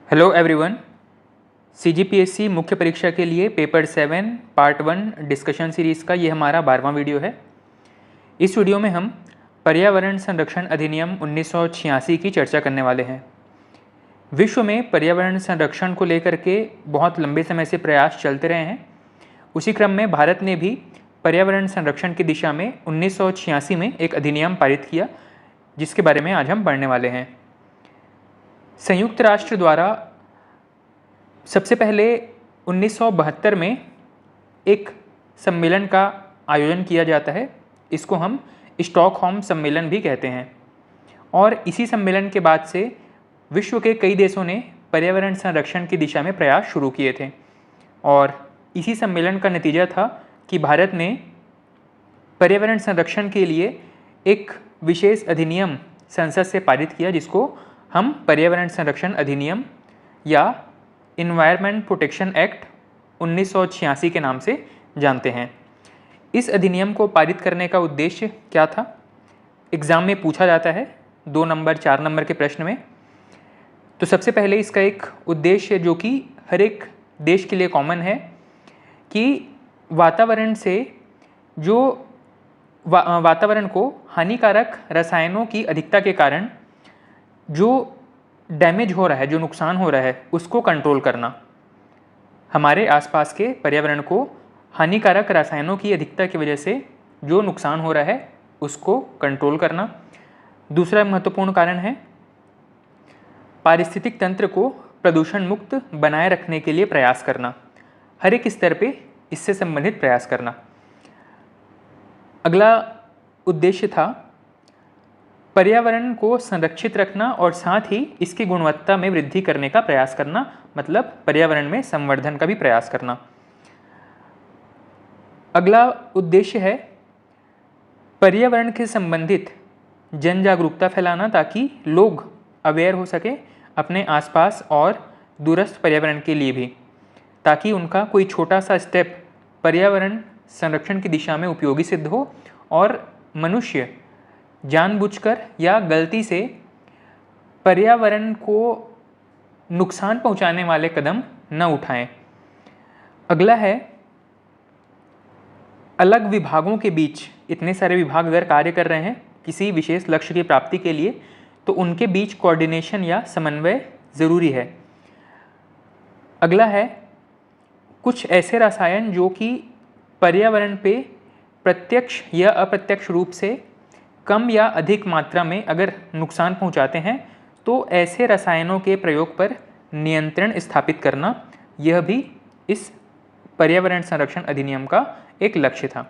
Hello everyone. CGPSC मुख्य परीक्षा के लिए पेपर 7 पार्ट 1 डिस्कशन सीरीज़ का ये हमारा 12वां वीडियो है। इस वीडियो में हम पर्यावरण संरक्षण अधिनियम 1986 की चर्चा करने वाले हैं। विश्व में पर्यावरण संरक्षण को लेकर के बहुत लंबे समय से प्रयास चलते रहे हैं। उसी क्रम में भारत ने भी पर्यावरण संरक्षण की दिशा में 1986 में एक अधिनियम पारित किया, जिसके बारे में आज हम पढ़ने वाले हैं। संयुक्त राष्ट्र द्वारा सबसे पहले 1972 में एक सम्मेलन का आयोजन किया जाता है। इसको हम स्टॉकहोम सम्मेलन भी कहते हैं। और इसी सम्मेलन के बाद से विश्व के कई देशों ने पर्यावरण संरक्षण की दिशा में प्रयास शुरू किए थे। और इसी सम्मेलन का नतीजा था कि भारत ने पर्यावरण संरक्षण के लिए एक विशेष अधिनियम संसद से पारित किया, जिसको हम पर्यावरण संरक्षण अधिनियम या इन्वायरमेंट प्रोटेक्शन एक्ट 1986 के नाम से जानते हैं। इस अधिनियम को पारित करने का उद्देश्य क्या था? एग्ज़ाम में पूछा जाता है 2 नंबर 4 नंबर के प्रश्न में। तो सबसे पहले इसका एक उद्देश्य जो कि हर एक देश के लिए कॉमन है कि वातावरण से जो वातावरण को हानिकारक रसायनों की अधिकता के कारण जो डैमेज हो रहा है, जो नुकसान हो रहा है, उसको कंट्रोल करना। हमारे आसपास के पर्यावरण को हानिकारक रसायनों की अधिकता की वजह से जो नुकसान हो रहा है, उसको कंट्रोल करना। दूसरा महत्वपूर्ण कारण है पारिस्थितिक तंत्र को प्रदूषण मुक्त बनाए रखने के लिए प्रयास करना, हर एक स्तर पे इससे संबंधित प्रयास करना। अगला उद्देश्य था पर्यावरण को संरक्षित रखना और साथ ही इसकी गुणवत्ता में वृद्धि करने का प्रयास करना, मतलब पर्यावरण में संवर्धन का भी प्रयास करना। अगला उद्देश्य है पर्यावरण के संबंधित जन जागरूकता फैलाना, ताकि लोग अवेयर हो सके अपने आसपास और दूरस्थ पर्यावरण के लिए भी, ताकि उनका कोई छोटा सा स्टेप पर्यावरण संरक्षण की दिशा में उपयोगी सिद्ध हो और मनुष्य जानबूझकर या गलती से पर्यावरण को नुकसान पहुंचाने वाले कदम न उठाएं। अगला है अलग विभागों के बीच, इतने सारे विभाग अगर कार्य कर रहे हैं किसी विशेष लक्ष्य की प्राप्ति के लिए, तो उनके बीच कोऑर्डिनेशन या समन्वय ज़रूरी है। अगला है कुछ ऐसे रसायन जो कि पर्यावरण पे प्रत्यक्ष या अप्रत्यक्ष रूप से कम या अधिक मात्रा में अगर नुकसान पहुंचाते हैं, तो ऐसे रसायनों के प्रयोग पर नियंत्रण स्थापित करना, यह भी इस पर्यावरण संरक्षण अधिनियम का एक लक्ष्य था।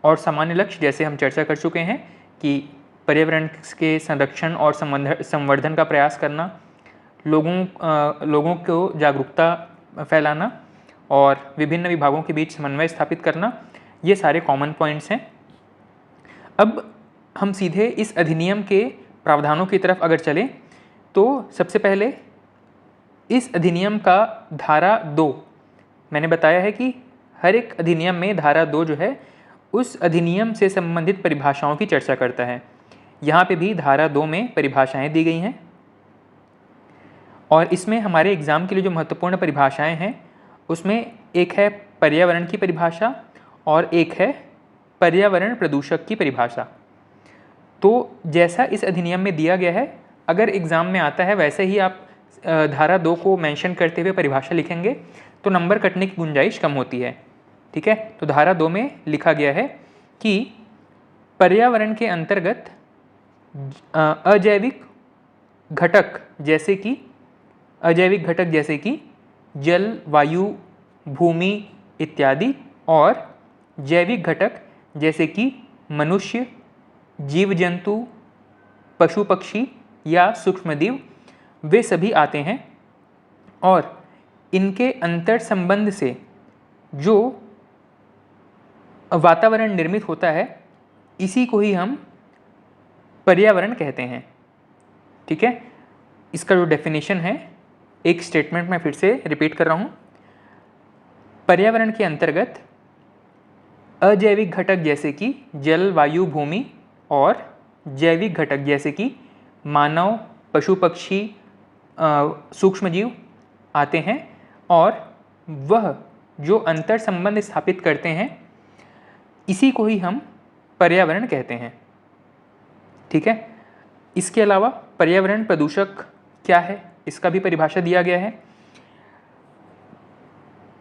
और सामान्य लक्ष्य जैसे हम चर्चा कर चुके हैं कि पर्यावरण के संरक्षण और संवर्धन का प्रयास करना, लोगों को जागरूकता फैलाना और विभिन्न विभागों के बीच समन्वय स्थापित करना, ये सारे कॉमन पॉइंट्स हैं। अब हम सीधे इस अधिनियम के प्रावधानों की तरफ अगर चलें, तो सबसे पहले इस अधिनियम का धारा 2, मैंने बताया है कि हर एक अधिनियम में धारा 2 जो है उस अधिनियम से संबंधित परिभाषाओं की चर्चा करता है। यहाँ पे भी धारा 2 में परिभाषाएं दी गई हैं और इसमें हमारे एग्ज़ाम के लिए जो महत्वपूर्ण परिभाषाएं हैं उसमें एक है पर्यावरण की परिभाषा और एक है पर्यावरण प्रदूषक की परिभाषा। तो जैसा इस अधिनियम में दिया गया है, अगर एग्ज़ाम में आता है वैसे ही आप धारा 2 को मेंशन करते हुए परिभाषा लिखेंगे तो नंबर कटने की गुंजाइश कम होती है। ठीक है, तो धारा 2 में लिखा गया है कि पर्यावरण के अंतर्गत अजैविक घटक जैसे कि जल, वायु, भूमि इत्यादि, और जैविक घटक जैसे कि मनुष्य, जीव जंतु, पशु पक्षी या सूक्ष्मजीव, वे सभी आते हैं। और इनके अंतर संबंध से जो वातावरण निर्मित होता है, इसी को ही हम पर्यावरण कहते हैं। ठीक है, इसका जो डेफिनेशन है, एक स्टेटमेंट मैं फिर से रिपीट कर रहा हूँ। पर्यावरण के अंतर्गत अजैविक घटक जैसे कि जल, वायु, भूमि और जैविक घटक जैसे कि मानव, पशु पक्षी सूक्ष्मजीव आते हैं और वह जो अंतर संबंध स्थापित करते हैं इसी को ही हम पर्यावरण कहते हैं। ठीक है। इसके अलावा पर्यावरण प्रदूषक क्या है, इसका भी परिभाषा दिया गया है।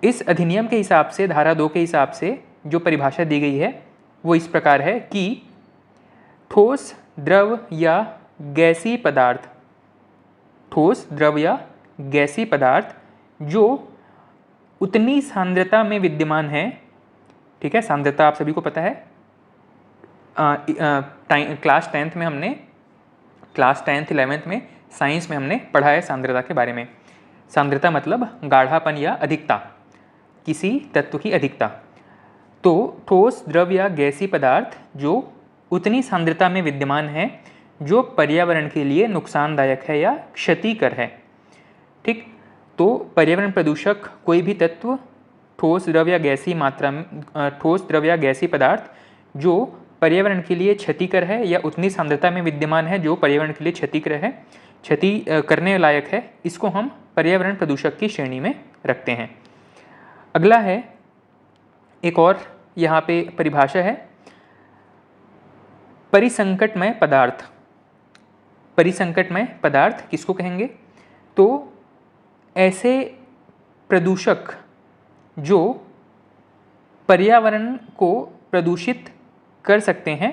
इस अधिनियम के हिसाब से, धारा 2 के हिसाब से जो परिभाषा दी गई है वो इस प्रकार है कि ठोस, द्रव या गैसीय पदार्थ, ठोस, द्रव या गैसीय पदार्थ जो उतनी सांद्रता में विद्यमान है। ठीक है, सांद्रता आप सभी को पता है, क्लास 10th में हमने, क्लास 10th 11th में साइंस में हमने पढ़ा है सांद्रता के बारे में। सांद्रता मतलब गाढ़ापन या अधिकता, किसी तत्व की अधिकता। तो ठोस, द्रव या गैसीय पदार्थ जो उतनी सांद्रता में विद्यमान है जो पर्यावरण के लिए नुकसानदायक है या क्षतिकर है। ठीक, तो पर्यावरण प्रदूषक कोई भी तत्व ठोस, द्रव या गैसीय मात्रा में, ठोस, द्रव या गैसीय पदार्थ जो पर्यावरण के लिए क्षतिकर है या उतनी सांद्रता में विद्यमान है जो पर्यावरण के लिए क्षतिकर है, क्षति करने लायक है, इसको हम पर्यावरण प्रदूषक की श्रेणी में रखते हैं। अगला है, एक और यहाँ पे परिभाषा है, परिसंकटमय पदार्थ। परिसंकटमय पदार्थ किसको कहेंगे? तो ऐसे प्रदूषक जो पर्यावरण को प्रदूषित कर सकते हैं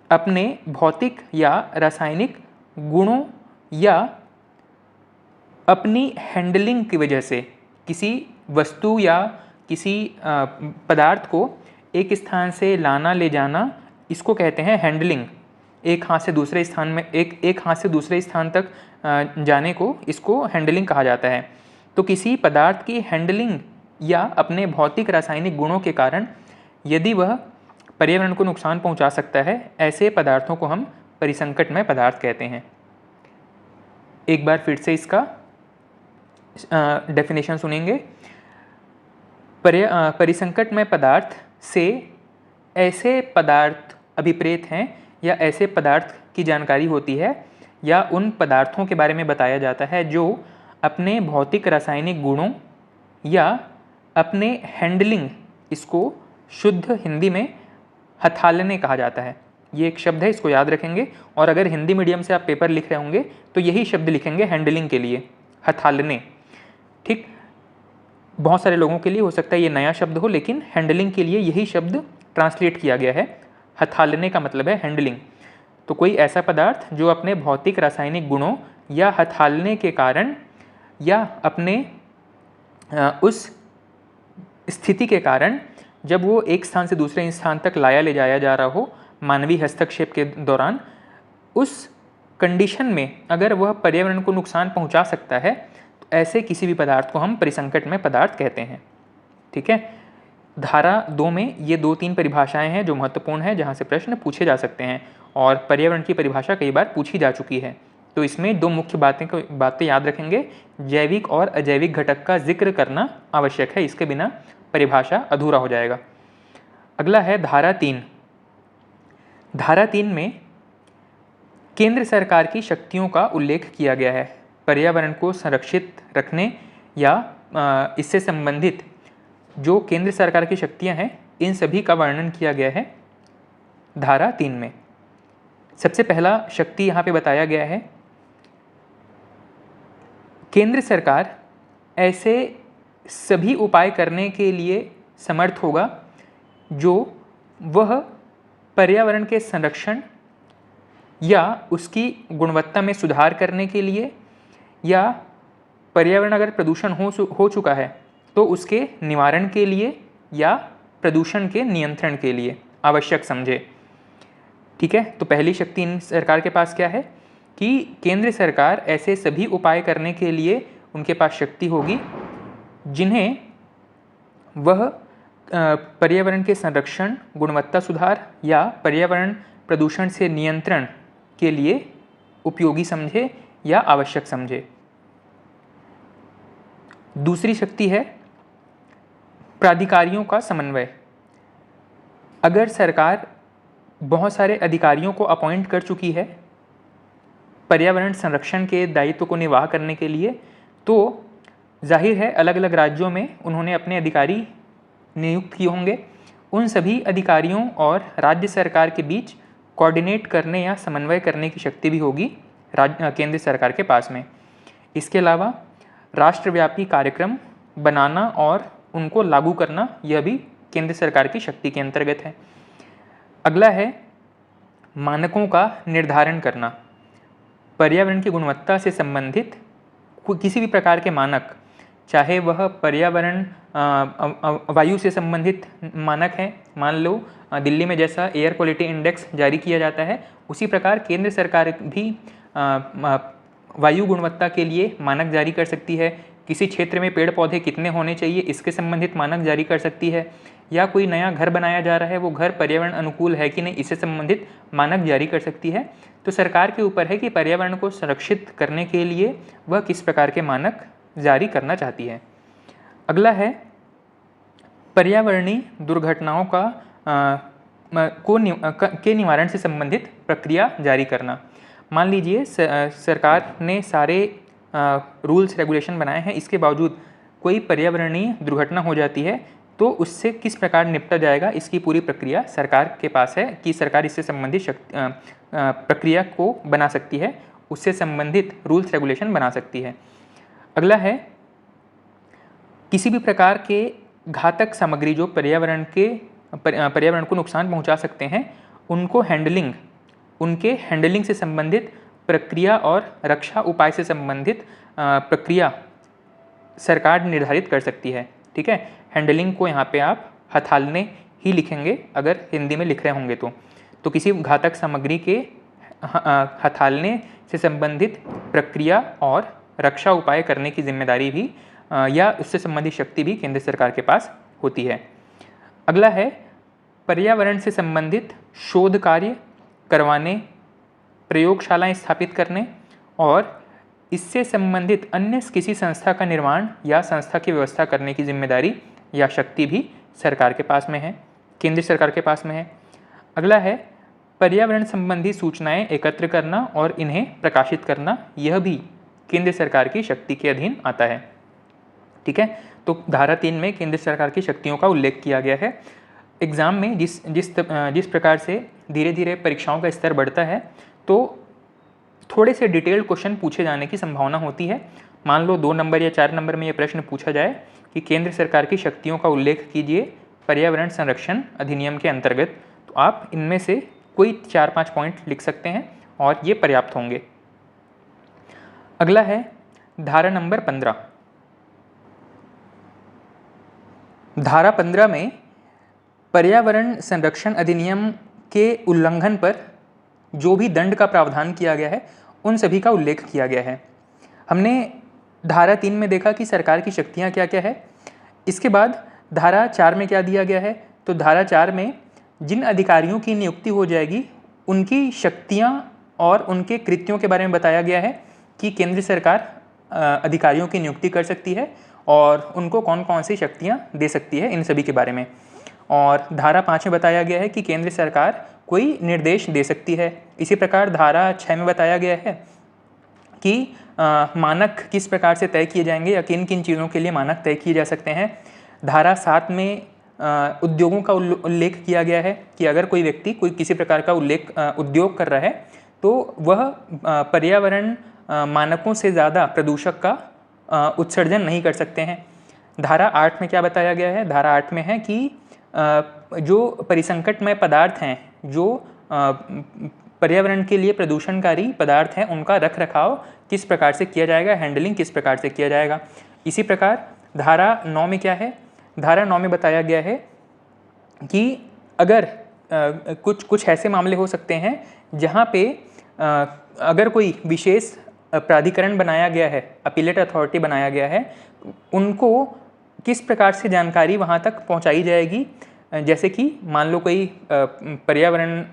अपने भौतिक या रासायनिक गुणों या अपनी हैंडलिंग की वजह से। किसी वस्तु या किसी पदार्थ को एक स्थान से लाना ले जाना, इसको कहते हैं हैंडलिंग। एक हाथ से दूसरे स्थान में, एक हाथ से दूसरे स्थान तक जाने को, इसको हैंडलिंग कहा जाता है। तो किसी पदार्थ की हैंडलिंग या अपने भौतिक रासायनिक गुणों के कारण यदि वह पर्यावरण को नुकसान पहुंचा सकता है, ऐसे पदार्थों को हम परिसंकटमय पदार्थ कहते हैं। एक बार फिर से इसका डेफिनेशन सुनेंगे। परिसंकटमय पदार्थ से ऐसे पदार्थ अभिप्रेत हैं या ऐसे पदार्थ की जानकारी होती है या उन पदार्थों के बारे में बताया जाता है जो अपने भौतिक रासायनिक गुणों या अपने हैंडलिंग, इसको शुद्ध हिंदी में हथालने कहा जाता है। ये एक शब्द है, इसको याद रखेंगे। और अगर हिंदी मीडियम से आप पेपर लिख रहे होंगे तो यही शब्द लिखेंगे हैंडलिंग के लिए, हथालने। ठीक, बहुत सारे लोगों के लिए हो सकता है ये नया शब्द हो, लेकिन हैंडलिंग के लिए यही शब्द ट्रांसलेट किया गया है। हथालने का मतलब है हैंडलिंग। तो कोई ऐसा पदार्थ जो अपने भौतिक रासायनिक गुणों या हथालने के कारण या अपने उस स्थिति के कारण, जब वो एक स्थान से दूसरे स्थान तक लाया ले जाया जा रहा हो मानवीय हस्तक्षेप के दौरान, उस कंडीशन में अगर वह पर्यावरण को नुकसान पहुंचा सकता है, तो ऐसे किसी भी पदार्थ को हम परिसंकटमय पदार्थ कहते हैं। ठीक है। धारा 2 में ये 2-3 परिभाषाएं हैं जो महत्वपूर्ण है, जहां से प्रश्न पूछे जा सकते हैं और पर्यावरण की परिभाषा कई बार पूछी जा चुकी है। तो इसमें 2 मुख्य बातें याद रखेंगे। जैविक और अजैविक घटक का जिक्र करना आवश्यक है, इसके बिना परिभाषा अधूरा हो जाएगा। अगला है धारा 3। धारा 3 में केंद्र सरकार की शक्तियों का उल्लेख किया गया है। पर्यावरण को संरक्षित रखने या इससे संबंधित जो केंद्र सरकार की शक्तियां हैं, इन सभी का वर्णन किया गया है धारा 3 में। सबसे पहला शक्ति यहाँ पे बताया गया है, केंद्र सरकार ऐसे सभी उपाय करने के लिए समर्थ होगा जो वह पर्यावरण के संरक्षण या उसकी गुणवत्ता में सुधार करने के लिए, या पर्यावरण अगर प्रदूषण हो चुका है तो उसके निवारण के लिए या प्रदूषण के नियंत्रण के लिए आवश्यक समझे। ठीक है। तो पहली शक्ति इन सरकार के पास क्या है कि केंद्र सरकार ऐसे सभी उपाय करने के लिए उनके पास शक्ति होगी जिन्हें वह पर्यावरण के संरक्षण, गुणवत्ता सुधार या पर्यावरण प्रदूषण से नियंत्रण के लिए उपयोगी समझे या आवश्यक समझे। दूसरी शक्ति है प्राधिकारियों का समन्वय। अगर सरकार बहुत सारे अधिकारियों को अपॉइंट कर चुकी है पर्यावरण संरक्षण के दायित्व को निर्वाह करने के लिए, तो जाहिर है अलग अलग राज्यों में उन्होंने अपने अधिकारी नियुक्त किए होंगे। उन सभी अधिकारियों और राज्य सरकार के बीच कोऑर्डिनेट करने या समन्वय करने की शक्ति भी होगी केंद्र सरकार के पास में। इसके अलावा राष्ट्रव्यापी कार्यक्रम बनाना और उनको लागू करना, यह भी केंद्र सरकार की शक्ति के अंतर्गत है। अगला है मानकों का निर्धारण करना। पर्यावरण की गुणवत्ता से संबंधित किसी भी प्रकार के मानक, चाहे वह पर्यावरण वायु से संबंधित मानक है, मान लो दिल्ली में जैसा एयर क्वालिटी इंडेक्स जारी किया जाता है, उसी प्रकार केंद्र सरकार भी वायु गुणवत्ता के लिए मानक जारी कर सकती है। किसी क्षेत्र में पेड़ पौधे कितने होने चाहिए, इसके संबंधित मानक जारी कर सकती है। या कोई नया घर बनाया जा रहा है, वो घर पर्यावरण अनुकूल है कि नहीं, इससे संबंधित मानक जारी कर सकती है। तो सरकार के ऊपर है कि पर्यावरण को संरक्षित करने के लिए वह किस प्रकार के मानक जारी करना चाहती है। अगला है पर्यावरणीय दुर्घटनाओं के निवारण से संबंधित प्रक्रिया जारी करना। मान लीजिए सरकार ने सारे रूल्स रेगुलेशन बनाए हैं, इसके बावजूद कोई पर्यावरणीय दुर्घटना हो जाती है तो उससे किस प्रकार निपटा जाएगा, इसकी पूरी प्रक्रिया सरकार के पास है कि सरकार इससे संबंधित प्रक्रिया को बना सकती है, उससे संबंधित रूल्स रेगुलेशन बना सकती है। अगला है किसी भी प्रकार के घातक सामग्री जो पर्यावरण को नुकसान पहुंचा सकते हैं, उनके हैंडलिंग से संबंधित प्रक्रिया और रक्षा उपाय से संबंधित प्रक्रिया सरकार निर्धारित कर सकती है। ठीक है, हैंडलिंग को यहाँ पे आप हथालने ही लिखेंगे अगर हिंदी में लिख रहे होंगे तो किसी घातक सामग्री के हथालने से संबंधित प्रक्रिया और रक्षा उपाय करने की जिम्मेदारी भी या उससे संबंधित शक्ति भी केंद्र सरकार के पास होती है। अगला है पर्यावरण से संबंधित शोध कार्य करवाने, प्रयोगशालाएं स्थापित करने और इससे संबंधित अन्य किसी संस्था का निर्माण या संस्था की व्यवस्था करने की जिम्मेदारी या शक्ति भी सरकार के पास में है, केंद्र सरकार के पास में है। अगला है पर्यावरण संबंधी सूचनाएं एकत्र करना और इन्हें प्रकाशित करना, यह भी केंद्र सरकार की शक्ति के अधीन आता है। ठीक है, तो धारा 3 में केंद्र सरकार की शक्तियों का उल्लेख किया गया है। एग्ज़ाम में जिस प्रकार से धीरे धीरे परीक्षाओं का स्तर बढ़ता है तो थोड़े से डिटेल्ड क्वेश्चन पूछे जाने की संभावना होती है। मान लो 2 नंबर या 4 नंबर में ये प्रश्न पूछा जाए कि केंद्र सरकार की शक्तियों का उल्लेख कीजिए पर्यावरण संरक्षण अधिनियम के अंतर्गत, तो आप इनमें से कोई 4-5 पॉइंट लिख सकते हैं और ये पर्याप्त होंगे। अगला है धारा नंबर 15। धारा 15 में पर्यावरण संरक्षण अधिनियम के उल्लंघन पर जो भी दंड का प्रावधान किया गया है उन सभी का उल्लेख किया गया है। हमने धारा 3 में देखा कि सरकार की शक्तियाँ क्या क्या है। इसके बाद धारा 4 में क्या दिया गया है, तो धारा 4 में जिन अधिकारियों की नियुक्ति हो जाएगी उनकी शक्तियाँ और उनके कृत्यों के बारे में बताया गया है कि केंद्र सरकार अधिकारियों की नियुक्ति कर सकती है और उनको कौन कौन सी शक्तियाँ दे सकती है, इन सभी के बारे में। और धारा 5 में बताया गया है कि केंद्र सरकार कोई निर्देश दे सकती है। इसी प्रकार धारा 6 में बताया गया है कि मानक किस प्रकार से तय किए जाएंगे या किन किन चीज़ों के लिए मानक तय किए जा सकते हैं। धारा 7 में उद्योगों का उल्लेख किया गया है कि अगर कोई व्यक्ति कोई किसी प्रकार का उद्योग कर रहा है तो वह पर्यावरण मानकों से ज़्यादा प्रदूषक का उत्सर्जन नहीं कर सकते हैं। धारा 8 में क्या बताया गया है, धारा 8 में है कि जो परिसंकटमय पदार्थ हैं, जो पर्यावरण के लिए प्रदूषणकारी पदार्थ हैं, उनका रख रखाव किस प्रकार से किया जाएगा, हैंडलिंग किस प्रकार से किया जाएगा। इसी प्रकार धारा 9 में क्या है, धारा 9 में बताया गया है कि अगर कुछ ऐसे मामले हो सकते हैं जहाँ पे अगर कोई विशेष प्राधिकरण बनाया गया है, अपीलेट अथॉरिटी बनाया गया है, उनको किस प्रकार से जानकारी वहाँ तक पहुँचाई जाएगी। जैसे कि मान लो कोई पर्यावरण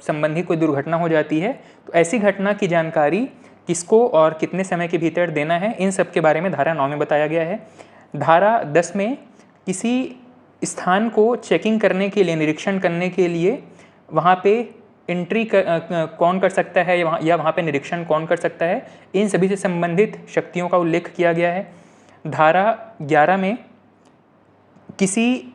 संबंधी कोई दुर्घटना हो जाती है तो ऐसी घटना की जानकारी किसको और कितने समय के भीतर देना है, इन सब के बारे में धारा 9 में बताया गया है। धारा 10 में किसी स्थान को चेकिंग करने के लिए, निरीक्षण करने के लिए वहाँ पे एंट्री कौन कर सकता है या वहाँ पे निरीक्षण कौन कर सकता है, इन सभी से संबंधित शक्तियों का उल्लेख किया गया है। धारा 11 में किसी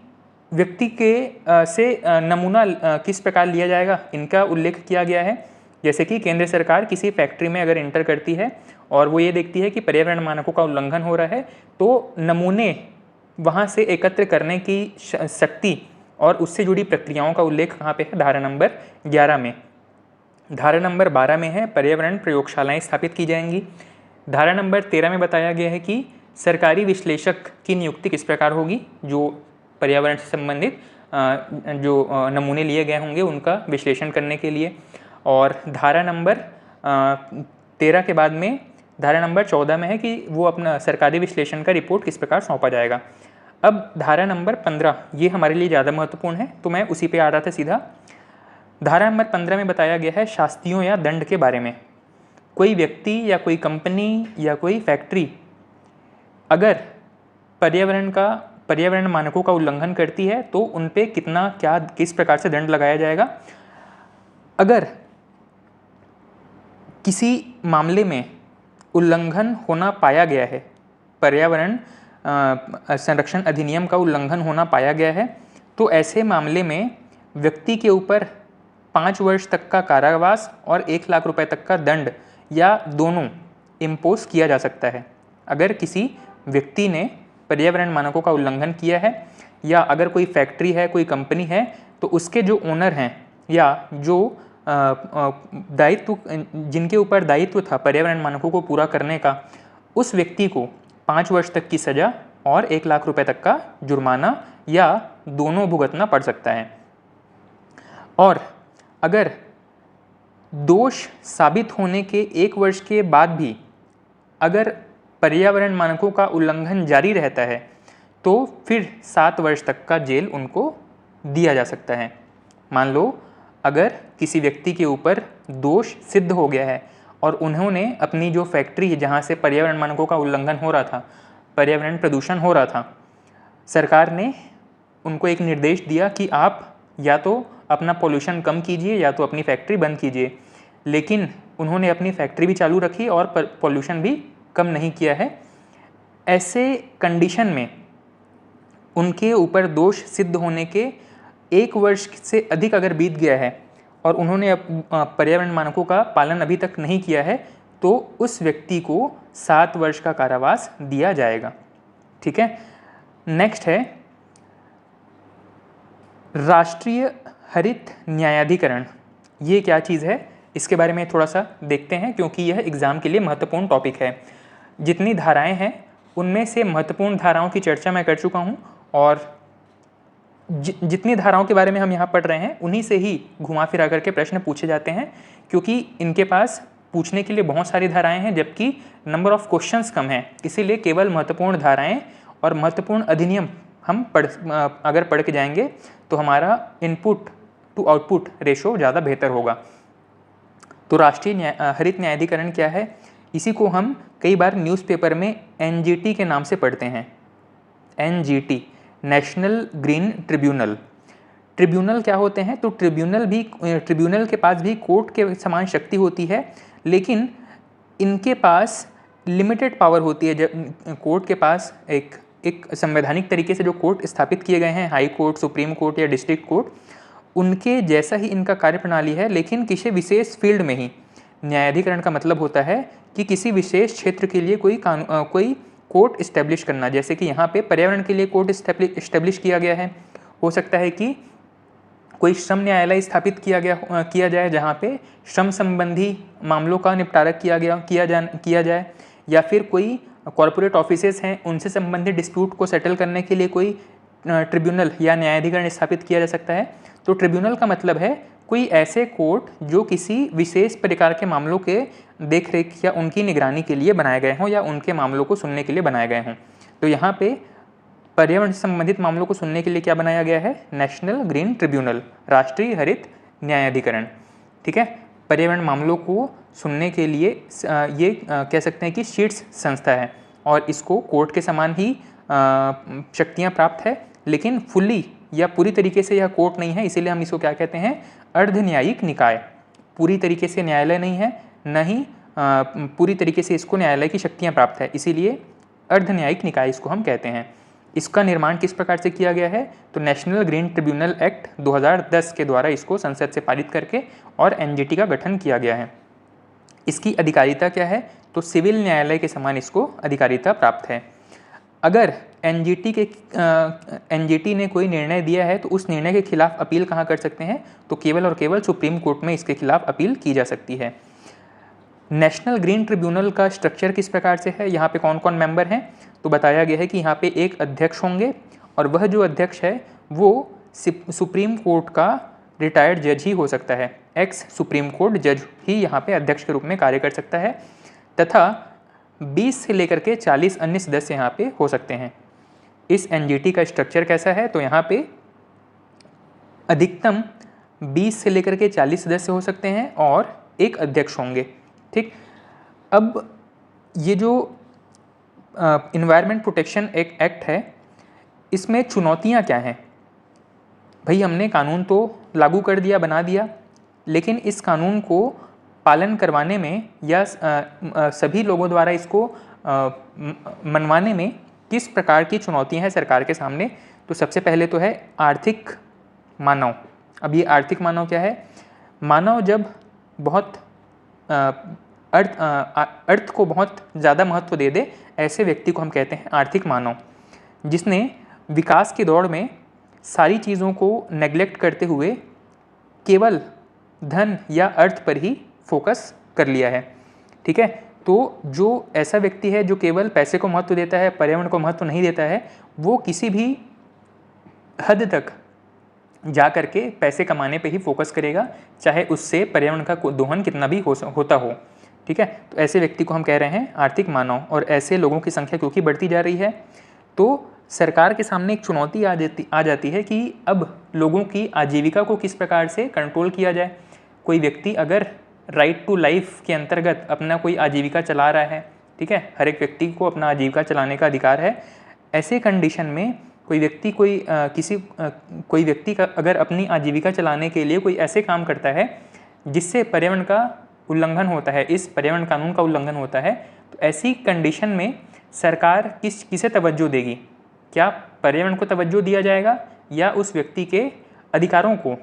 व्यक्ति के से नमूना किस प्रकार लिया जाएगा, इनका उल्लेख किया गया है। जैसे कि केंद्र सरकार किसी फैक्ट्री में अगर इंटर करती है और वो ये देखती है कि पर्यावरण मानकों का उल्लंघन हो रहा है, तो नमूने वहाँ से एकत्र करने की शक्ति और उससे जुड़ी प्रक्रियाओं का उल्लेख कहाँ पे है, धारा नंबर 11 में। धारा नंबर 12 में है पर्यावरण प्रयोगशालाएं स्थापित की जाएंगी। धारा नंबर 13 में बताया गया है कि सरकारी विश्लेषक की नियुक्ति किस प्रकार होगी, जो पर्यावरण से संबंधित जो नमूने लिए गए होंगे उनका विश्लेषण करने के लिए। और धारा नंबर 13 के बाद में धारा नंबर 14 में है कि वो अपना सरकारी विश्लेषण का रिपोर्ट किस प्रकार सौंपा जाएगा। अब धारा नंबर 15 ये हमारे लिए ज़्यादा महत्वपूर्ण है, तो मैं उसी पे आ रहा था सीधा। धारा नंबर 15 में बताया गया है शास्तियों या दंड के बारे में। कोई व्यक्ति या कोई कंपनी या कोई फैक्ट्री अगर पर्यावरण मानकों का उल्लंघन करती है तो उन पे किस प्रकार से दंड लगाया जाएगा। अगर किसी मामले में उल्लंघन होना पाया गया है, पर्यावरण संरक्षण अधिनियम का उल्लंघन होना पाया गया है, तो ऐसे मामले में व्यक्ति के ऊपर 5 वर्ष तक का कारावास और 1 लाख रुपए तक का दंड या दोनों इम्पोज किया जा सकता है। अगर किसी व्यक्ति ने पर्यावरण मानकों का उल्लंघन किया है, या अगर कोई फैक्ट्री है, कोई कंपनी है, तो उसके जो ओनर हैं या जो दायित्व जिनके ऊपर दायित्व था पर्यावरण मानकों को पूरा करने का, उस व्यक्ति को 5 वर्ष तक की सज़ा और 1 लाख रुपए तक का जुर्माना या दोनों भुगतना पड़ सकता है। और अगर दोष साबित होने के 1 वर्ष के बाद भी अगर पर्यावरण मानकों का उल्लंघन जारी रहता है तो फिर 7 वर्ष तक का जेल उनको दिया जा सकता है। मान लो अगर किसी व्यक्ति के ऊपर दोष सिद्ध हो गया है और उन्होंने अपनी जो फैक्ट्री है जहाँ से पर्यावरण मानकों का उल्लंघन हो रहा था, पर्यावरण प्रदूषण हो रहा था, सरकार ने उनको एक निर्देश दिया कि आप या तो अपना पोल्यूशन कम कीजिए या तो अपनी फैक्ट्री बंद कीजिए, लेकिन उन्होंने अपनी फैक्ट्री भी चालू रखी और पोल्यूशन भी कम नहीं किया है। ऐसे कंडीशन में उनके ऊपर दोष सिद्ध होने के 1 वर्ष से अधिक अगर बीत गया है और उन्होंने पर्यावरण मानकों का पालन अभी तक नहीं किया है, तो उस व्यक्ति को 7 वर्ष का कारावास दिया जाएगा। ठीक है। नेक्स्ट है राष्ट्रीय हरित न्यायाधिकरण। ये क्या चीज़ है, इसके बारे में थोड़ा सा देखते हैं, क्योंकि यह एग्ज़ाम के लिए महत्वपूर्ण टॉपिक है। जितनी धाराएं हैं उनमें से महत्वपूर्ण धाराओं की चर्चा मैं कर चुका हूं, और जितनी धाराओं के बारे में हम यहाँ पढ़ रहे हैं उन्हीं से ही घुमा फिरा करके प्रश्न पूछे जाते हैं, क्योंकि इनके पास पूछने के लिए बहुत सारी धाराएं हैं जबकि नंबर ऑफ क्वेश्चंस कम हैं। इसीलिए केवल महत्वपूर्ण धाराएं और महत्वपूर्ण अधिनियम हम अगर पढ़ के जाएंगे तो हमारा इनपुट टू आउटपुट रेशो ज़्यादा बेहतर होगा। तो राष्ट्रीय हरित न्यायाधिकरण क्या है, इसी को हम कई बार न्यूज़पेपर में NGT के नाम से पढ़ते हैं। NGT, national green tribunal. Tribunal क्या होते हैं, तो ट्रिब्यूनल के पास भी कोर्ट के समान शक्ति होती है, लेकिन इनके पास लिमिटेड पावर होती है। जब कोर्ट के पास एक संवैधानिक तरीके से जो कोर्ट स्थापित किए गए हैं, हाई कोर्ट, सुप्रीम कोर्ट या डिस्ट्रिक्ट कोर्ट, उनके जैसा ही इनका कार्यप्रणाली है, लेकिन किसी विशेष फील्ड में ही। न्यायाधिकरण का मतलब होता है कि किसी विशेष क्षेत्र के लिए कोई कोर्ट इस्टेब्लिश करना। जैसे कि यहाँ पे पर्यावरण के लिए कोर्ट इस्टेब्लिश किया गया है। हो सकता है कि कोई श्रम न्यायालय स्थापित किया जाए जहाँ पे श्रम संबंधी मामलों का निपटारा किया जाए, या फिर कोई कॉरपोरेट ऑफिसेज हैं उनसे संबंधित डिस्प्यूट को सेटल करने के लिए कोई ट्रिब्यूनल या न्यायाधिकरण स्थापित किया जा सकता है। तो ट्रिब्यूनल का मतलब है कोई ऐसे कोर्ट जो किसी विशेष प्रकार के मामलों के देखरेख या उनकी निगरानी के लिए बनाए गए हों या उनके मामलों को सुनने के लिए बनाए गए हों। तो यहाँ पे पर्यावरण से संबंधित मामलों को सुनने के लिए क्या बनाया गया है, नेशनल ग्रीन ट्रिब्यूनल, राष्ट्रीय हरित न्यायाधिकरण। ठीक है। पर्यावरण मामलों को सुनने के लिए ये कह सकते हैं कि शीर्ष संस्था है और इसको कोर्ट के समान ही शक्तियाँ प्राप्त है, लेकिन फुल्ली या पूरी तरीके से यह कोर्ट नहीं है, इसीलिए हम इसको क्या कहते हैं, अर्धन्यायिक निकाय। पूरी तरीके से न्यायालय नहीं है, न ही पूरी तरीके से इसको न्यायालय की शक्तियाँ प्राप्त है, इसीलिए अर्धन्यायिक निकाय इसको हम कहते हैं। इसका निर्माण किस प्रकार से किया गया है, तो नेशनल ग्रीन ट्रिब्यूनल एक्ट 2010 के द्वारा इसको संसद से पारित करके और एनजीटी का गठन किया गया है। इसकी अधिकारिता क्या है, तो सिविल न्यायालय के समान इसको अधिकारिता प्राप्त है। अगर एनजीटी ने कोई निर्णय दिया है तो उस निर्णय के खिलाफ अपील कहाँ कर सकते हैं, तो केवल और केवल सुप्रीम कोर्ट में इसके खिलाफ अपील की जा सकती है। नेशनल ग्रीन ट्रिब्यूनल का स्ट्रक्चर किस प्रकार से है, यहाँ पे कौन कौन मेंबर हैं, तो बताया गया है कि यहाँ पे एक अध्यक्ष होंगे और वह जो अध्यक्ष है वो सुप्रीम कोर्ट का रिटायर्ड जज ही हो सकता है। एक्स सुप्रीम कोर्ट जज ही यहाँ पे अध्यक्ष के रूप में कार्य कर सकता है, तथा 20 से लेकर के 40 अन्य सदस्य यहाँ पे हो सकते हैं। इस एनजीटी का स्ट्रक्चर कैसा है, तो यहाँ पे अधिकतम 20 से लेकर के 40 सदस्य हो सकते हैं और एक अध्यक्ष होंगे। ठीक, अब ये जो इन्वायरमेंट प्रोटेक्शन एक्ट है, इसमें चुनौतियाँ क्या हैं। भाई हमने कानून तो लागू कर दिया, बना दिया, लेकिन इस कानून को पालन करवाने में या सभी लोगों द्वारा इसको मनवाने में किस प्रकार की चुनौतियां हैं सरकार के सामने। तो सबसे पहले तो है आर्थिक मानव। अब ये आर्थिक मानव क्या है, मानव जब बहुत अर्थ को बहुत ज़्यादा महत्व दे दे, ऐसे व्यक्ति को हम कहते हैं आर्थिक मानव, जिसने विकास की दौड़ में सारी चीज़ों को नेग्लेक्ट करते हुए केवल धन या अर्थ पर ही फोकस कर लिया है। ठीक है, तो जो ऐसा व्यक्ति है जो केवल पैसे को महत्व देता है, पर्यावरण को महत्व नहीं देता है, वो किसी भी हद तक जा करके पैसे कमाने पे ही फोकस करेगा, चाहे उससे पर्यावरण का दोहन कितना भी होता हो। ठीक है, तो ऐसे व्यक्ति को हम कह रहे हैं आर्थिक मानव, और ऐसे लोगों की संख्या क्योंकि बढ़ती जा रही है तो सरकार के सामने एक चुनौती आ जाती है कि अब लोगों की आजीविका को किस प्रकार से कंट्रोल किया जाए। कोई व्यक्ति अगर राइट टू लाइफ के अंतर्गत अपना कोई आजीविका चला रहा है, ठीक है, हर एक व्यक्ति को अपना आजीविका चलाने का अधिकार है। ऐसे कंडीशन में कोई व्यक्ति का अगर अपनी आजीविका चलाने के लिए कोई ऐसे काम करता है जिससे पर्यावरण का उल्लंघन होता है, इस पर्यावरण कानून का उल्लंघन होता है, तो ऐसी कंडीशन में सरकार किसे तवज्जो देगी। क्या पर्यावरण को तवज्जो दिया जाएगा या उस व्यक्ति के अधिकारों को,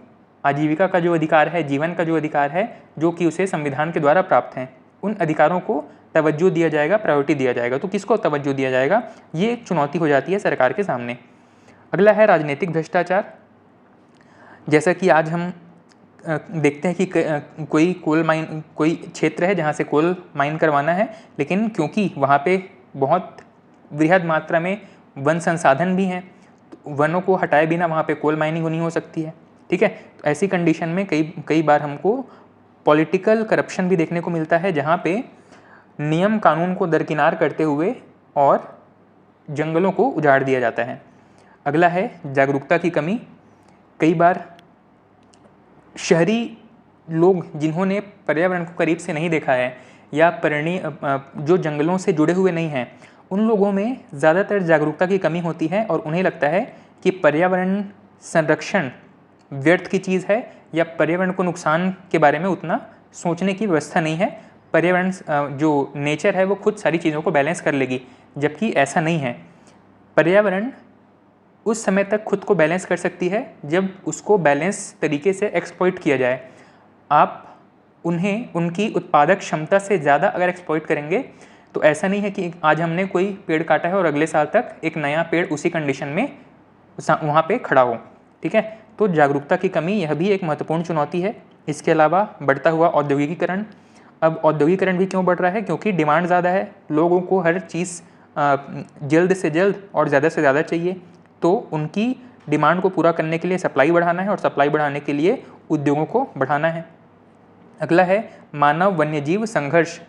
आजीविका का जो अधिकार है, जीवन का जो अधिकार है, जो कि उसे संविधान के द्वारा प्राप्त हैं, उन अधिकारों को तवज्जो दिया जाएगा, प्रायोरिटी दिया जाएगा। तो किसको तवज्जो दिया जाएगा, ये एक चुनौती हो जाती है सरकार के सामने। अगला है राजनीतिक भ्रष्टाचार। जैसा कि आज हम देखते हैं कि कोई क्षेत्र है जहाँ से कोल माइन करवाना है, लेकिन क्योंकि वहाँ पे बहुत बृहद मात्रा में वन संसाधन भी हैं, तो वनों को हटाए बिना वहाँ पे कोल माइनिंग नहीं हो सकती है। ठीक है, तो ऐसी कंडीशन में कई बार हमको पॉलिटिकल करप्शन भी देखने को मिलता है, जहाँ पे नियम कानून को दरकिनार करते हुए और जंगलों को उजाड़ दिया जाता है। अगला है जागरूकता की कमी। कई बार शहरी लोग जिन्होंने पर्यावरण को करीब से नहीं देखा है या जो जंगलों से जुड़े हुए नहीं हैं, उन लोगों में ज़्यादातर जागरूकता की कमी होती है और उन्हें लगता है कि पर्यावरण संरक्षण व्यर्थ की चीज़ है या पर्यावरण को नुकसान के बारे में उतना सोचने की व्यवस्था नहीं है। पर्यावरण जो नेचर है वो खुद सारी चीज़ों को बैलेंस कर लेगी, जबकि ऐसा नहीं है। पर्यावरण उस समय तक खुद को बैलेंस कर सकती है जब उसको बैलेंस तरीके से एक्सप्लॉइट किया जाए। आप उन्हें उनकी उत्पादक क्षमता से ज़्यादा अगर एक्सप्लॉइट करेंगे तो ऐसा नहीं है कि आज हमने कोई पेड़ काटा है और अगले साल तक एक नया पेड़ उसी कंडीशन में वहाँ पे खड़ा हो। ठीक है, तो जागरूकता की कमी यह भी एक महत्वपूर्ण चुनौती है। इसके अलावा बढ़ता हुआ औद्योगिकीकरण। अब औद्योगिकीकरण भी क्यों बढ़ रहा है, क्योंकि डिमांड ज़्यादा है, लोगों को हर चीज़ जल्द से जल्द और ज़्यादा से ज़्यादा चाहिए, तो उनकी डिमांड को पूरा करने के लिए सप्लाई बढ़ाना है और सप्लाई बढ़ाने के लिए उद्योगों को बढ़ाना है। अगला है मानव वन्यजीव संघर्ष।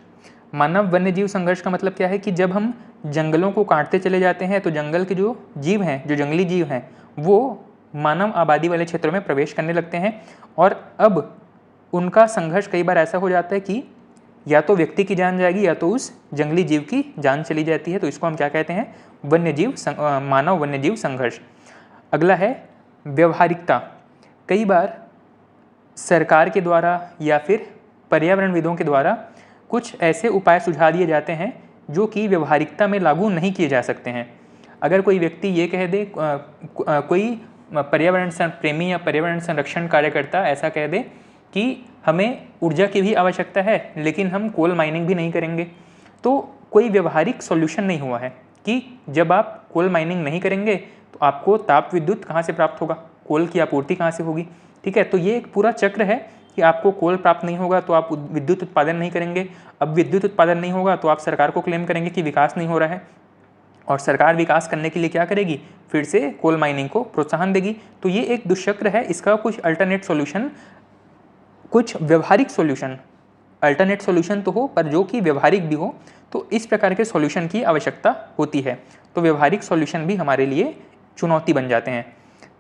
मानव वन्यजीव संघर्ष का मतलब क्या है कि जब हम जंगलों को काटते चले जाते हैं तो जंगल के जो जीव हैं, जो जंगली जीव हैं, वो मानव आबादी वाले क्षेत्रों में प्रवेश करने लगते हैं और अब उनका संघर्ष कई बार ऐसा हो जाता है कि या तो व्यक्ति की जान जाएगी या तो उस जंगली जीव की जान चली जाती है। तो इसको हम क्या कहते हैं, मानव वन्यजीव संघर्ष। अगला है व्यवहारिकता, कई बार सरकार के द्वारा या फिर पर्यावरणविदों के द्वारा कुछ ऐसे उपाय सुझा दिए जाते हैं जो कि व्यवहारिकता में लागू नहीं किए जा सकते हैं। अगर कोई व्यक्ति ये कह दे, कोई पर्यावरण प्रेमी या पर्यावरण संरक्षण कार्यकर्ता ऐसा कह दे कि हमें ऊर्जा की भी आवश्यकता है लेकिन हम कोल माइनिंग भी नहीं करेंगे, तो कोई व्यवहारिक सॉल्यूशन नहीं हुआ है कि जब आप कोल माइनिंग नहीं करेंगे तो आपको ताप विद्युत कहाँ से प्राप्त होगा, कोल की आपूर्ति कहाँ से होगी। ठीक है, तो ये एक पूरा चक्र है कि आपको कोल प्राप्त नहीं होगा तो आप विद्युत उत्पादन नहीं करेंगे, अब विद्युत उत्पादन नहीं होगा तो आप सरकार को क्लेम करेंगे कि विकास नहीं हो रहा है, और सरकार विकास करने के लिए क्या करेगी, फिर से कोल माइनिंग को प्रोत्साहन देगी। तो ये एक दुष्चक्र है, इसका कुछ अल्टरनेट सॉल्यूशन, कुछ व्यवहारिक सॉल्यूशन, अल्टरनेट सॉल्यूशन तो हो पर जो कि व्यवहारिक भी हो, तो इस प्रकार के सॉल्यूशन की आवश्यकता होती है। तो व्यवहारिक सॉल्यूशन भी हमारे लिए चुनौती बन जाते हैं।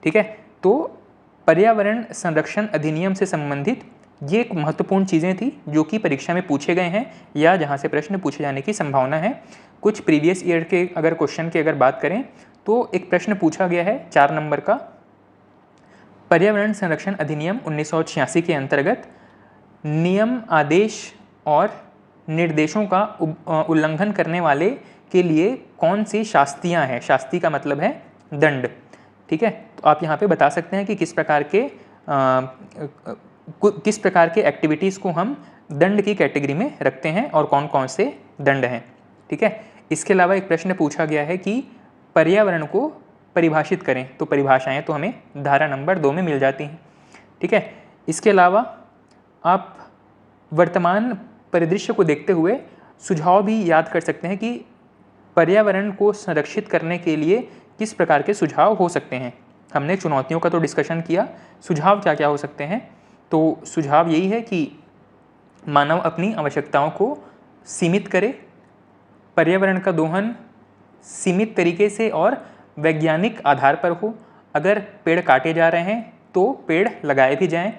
ठीक है, तो पर्यावरण संरक्षण अधिनियम से संबंधित ये एक महत्वपूर्ण चीज़ें थी जो कि परीक्षा में पूछे गए हैं या जहाँ से प्रश्न पूछे जाने की संभावना है। कुछ प्रीवियस ईयर के अगर क्वेश्चन की अगर बात करें तो एक प्रश्न पूछा गया है 4 नंबर का, पर्यावरण संरक्षण अधिनियम 1986 के अंतर्गत नियम, आदेश और निर्देशों का उल्लंघन करने वाले के लिए कौन सी शास्तियाँ हैं। शास्ति का मतलब है दंड। ठीक है, तो आप यहाँ पे बता सकते हैं कि किस प्रकार के एक्टिविटीज़ को हम दंड की कैटेगरी में रखते हैं और कौन कौन से दंड हैं। ठीक है, इसके अलावा एक प्रश्न पूछा गया है कि पर्यावरण को परिभाषित करें, तो परिभाषाएं तो हमें धारा नंबर 2 में मिल जाती हैं। ठीक है, इसके अलावा आप वर्तमान परिदृश्य को देखते हुए सुझाव भी याद कर सकते हैं कि पर्यावरण को संरक्षित करने के लिए किस प्रकार के सुझाव हो सकते हैं। हमने चुनौतियों का तो डिस्कशन किया, सुझाव क्या क्या हो सकते हैं। तो सुझाव यही है कि मानव अपनी आवश्यकताओं को सीमित करे, पर्यावरण का दोहन सीमित तरीके से और वैज्ञानिक आधार पर हो, अगर पेड़ काटे जा रहे हैं तो पेड़ लगाए भी जाएं।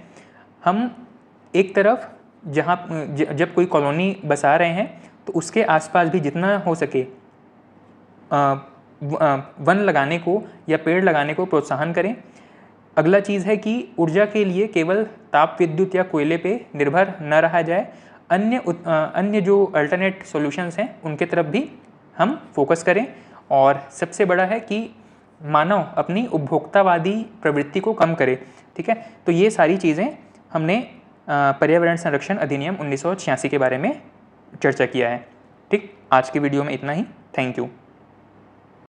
हम एक तरफ जब कोई कॉलोनी बसा रहे हैं तो उसके आसपास भी जितना हो सके वन लगाने को या पेड़ लगाने को प्रोत्साहन करें। अगला चीज़ है कि ऊर्जा के लिए केवल ताप विद्युत या कोयले पे निर्भर न रहा जाए, अन्य जो अल्टरनेट सॉल्यूशंस हैं उनके तरफ भी हम फोकस करें। और सबसे बड़ा है कि मानव अपनी उपभोक्तावादी प्रवृत्ति को कम करे। ठीक है, तो ये सारी चीज़ें हमने पर्यावरण संरक्षण अधिनियम 1986 के बारे में चर्चा किया है। ठीक, आज की वीडियो में इतना ही। Thank you.